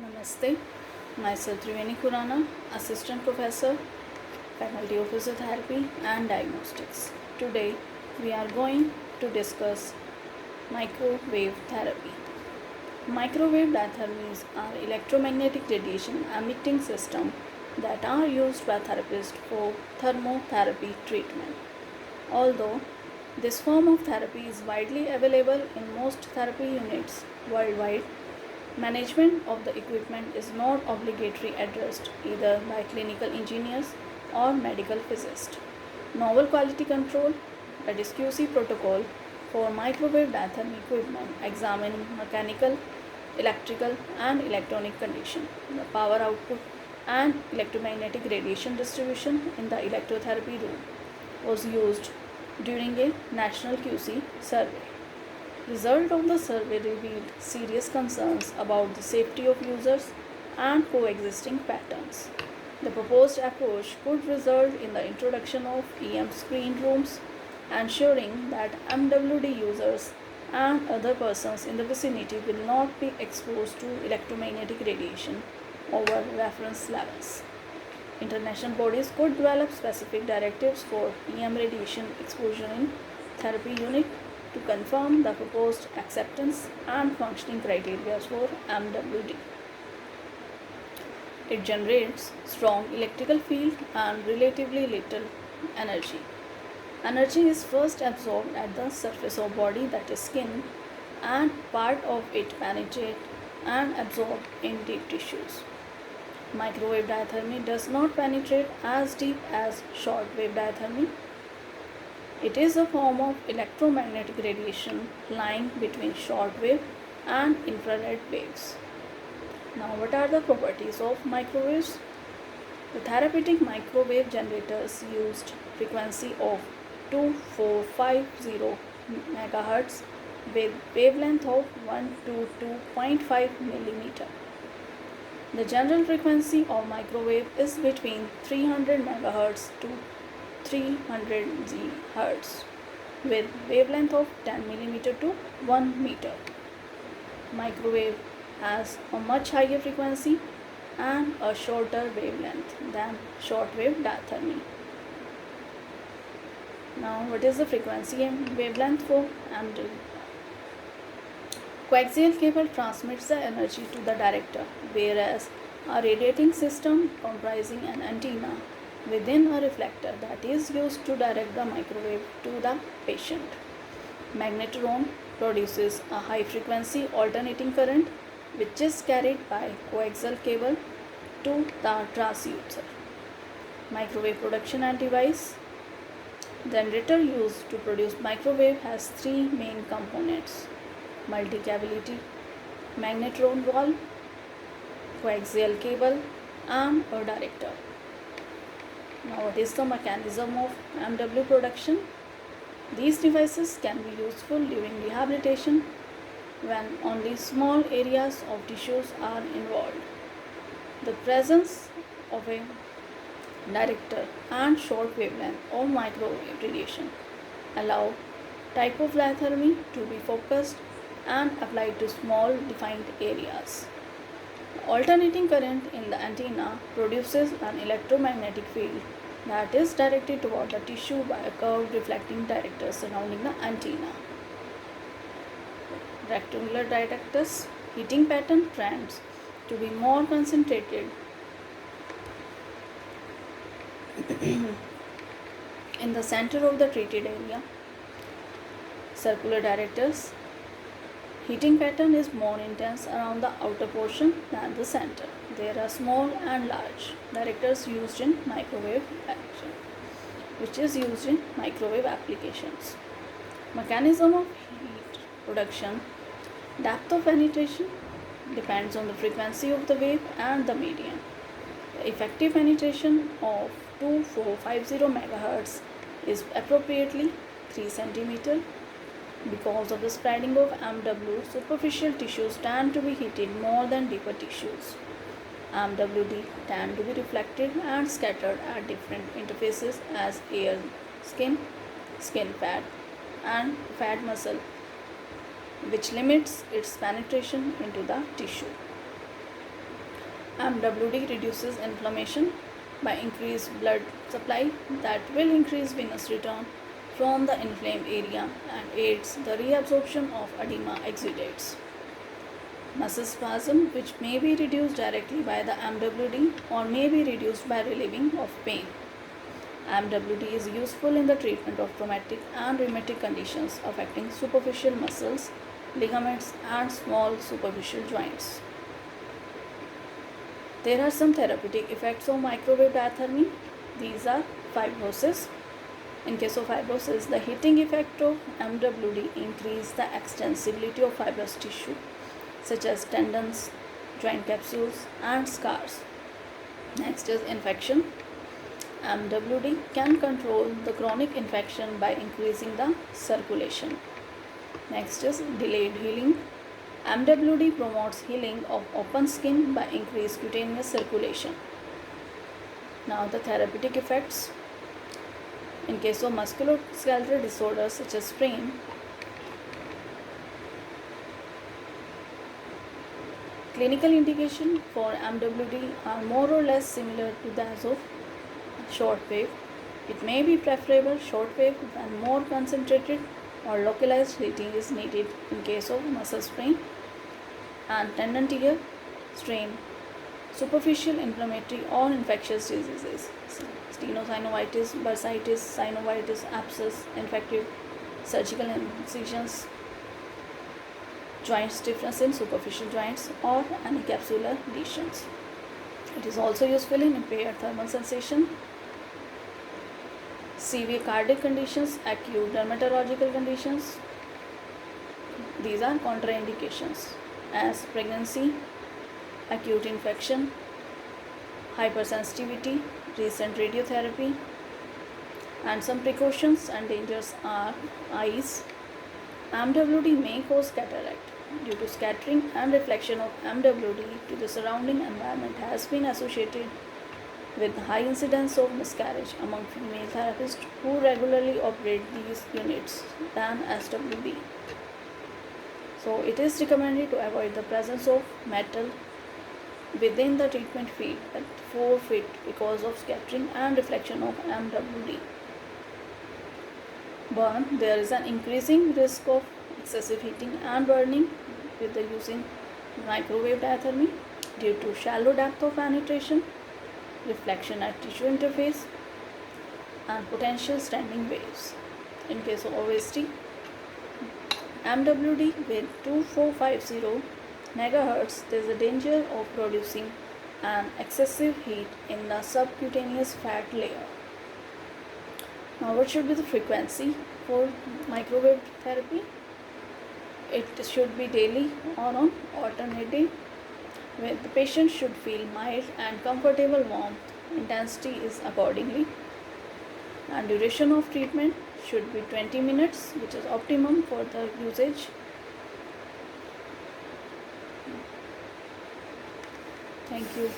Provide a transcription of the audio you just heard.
Namaste. Myself Triveni Kurana, Assistant Professor, Faculty of Physiotherapy and Diagnostics. Today we are going to discuss microwave therapy. Microwave diathermies are electromagnetic radiation emitting systems that are used by therapists for thermotherapy treatment. Although this form of therapy is widely available in most therapy units worldwide, management of the equipment is not obligatory addressed either by clinical engineers or medical physicists. Novel quality control, that is QC protocol for microwave diathermy equipment examining mechanical, electrical and electronic condition, the power output and electromagnetic radiation distribution in the electrotherapy room was used during a national QC survey. Result of the survey revealed serious concerns about the safety of users and coexisting patterns. The proposed approach could result in the introduction of EM screen rooms, ensuring that MWD users and other persons in the vicinity will not be exposed to electromagnetic radiation over reference levels. International bodies could develop specific directives for EM radiation exposure in therapy unit to confirm the proposed acceptance and functioning criteria for MWD. It generates strong electrical field and relatively little energy. Energy is first absorbed at the surface of body, that is skin, and part of it penetrate and absorb in deep tissues. Microwave diathermy does not penetrate as deep as shortwave diathermy. It is a form of electromagnetic radiation lying between shortwave and infrared waves. Now, what are the properties of microwaves? The therapeutic microwave generators used frequency of 2450 MHz with wavelength of 1 to 2.5 mm. The general frequency of microwave is between 300 MHz to 300 GHz with wavelength of 10 mm to 1 meter. Microwave has a much higher frequency and a shorter wavelength than shortwave diathermy. Now, what is the frequency and wavelength for MWD? Coaxial cable transmits the energy to the director, whereas a radiating system comprising an antenna within a reflector that is used to direct the microwave to the patient. Magnetron produces a high frequency alternating current which is carried by coaxial cable to the transducer. Microwave production and device. The generator used to produce microwave has three main components: multi-cavity magnetron valve, coaxial cable and a director. Now, what is the mechanism of MW production? These devices can be useful during rehabilitation when only small areas of tissues are involved. The presence of a director and short wavelength or microwave radiation allow type of diathermy to be focused and applied to small defined areas. Alternating current in the antenna produces an electromagnetic field that is directed toward the tissue by a curved reflecting director surrounding the antenna. Rectangular directors heating pattern trends to be more concentrated in the center of the treated area. Circular directors heating pattern is more intense around the outer portion than the center. There are small and large directors used in microwave action, which is used in microwave applications. Mechanism of heat production. Depth of penetration depends on the frequency of the wave and the medium. The effective penetration of 2450 MHz is appropriately 3 cm. Because of the spreading of MW, superficial tissues tend to be heated more than deeper tissues. MWD tend to be reflected and scattered at different interfaces as air, skin fat, and fat muscle, which limits its penetration into the tissue. MWD reduces inflammation by increased blood supply that will increase venous return from the inflamed area and aids the reabsorption of edema exudates. Muscle spasm, which may be reduced directly by the MWD or may be reduced by relieving of pain. MWD is useful in the treatment of traumatic and rheumatic conditions affecting superficial muscles, ligaments, and small superficial joints. There are some therapeutic effects of microwave diathermy. These are fibrosis. In case of fibrosis, the heating effect of MWD increases the extensibility of fibrous tissue such as tendons, joint capsules, and scars. Next is infection. MWD can control the chronic infection by increasing the circulation. Next is delayed healing. MWD promotes healing of open skin by increased cutaneous circulation. Now the therapeutic effects. In case of musculoskeletal disorders such as sprain, clinical indication for MWD are more or less similar to those of shortwave. It may be preferable shortwave when more concentrated or localized heating is needed in case of muscle sprain and tendon tear, strain, superficial inflammatory or infectious diseases, stenosynovitis, bursitis, synovitis, abscess, infective surgical incisions, joint stiffness in superficial joints, or anicapsular lesions. It is also useful in impaired thermal sensation, severe cardiac conditions, acute dermatological conditions. These are contraindications as pregnancy, acute infection, hypersensitivity, recent radiotherapy, and some precautions and dangers are eyes. MWD may cause cataract due to scattering and reflection of MWD to the surrounding environment has been associated with high incidence of miscarriage among female therapists who regularly operate these units than SWB. So it is recommended to avoid the presence of metal within the treatment field at 4 feet because of scattering and reflection of MWD. Burn. There is an increasing risk of excessive heating and burning with the using microwave diathermy due to shallow depth of penetration, reflection at tissue interface, and potential standing waves. In case of obesity, MWD with 2450 MHz, there is a danger of producing an excessive heat in the subcutaneous fat layer. Now, what should be the frequency for microwave therapy? It should be daily or on alternate day. Where the patient should feel mild and comfortable warmth. Intensity is accordingly. And duration of treatment should be 20 minutes, which is optimum for the usage. Thank you.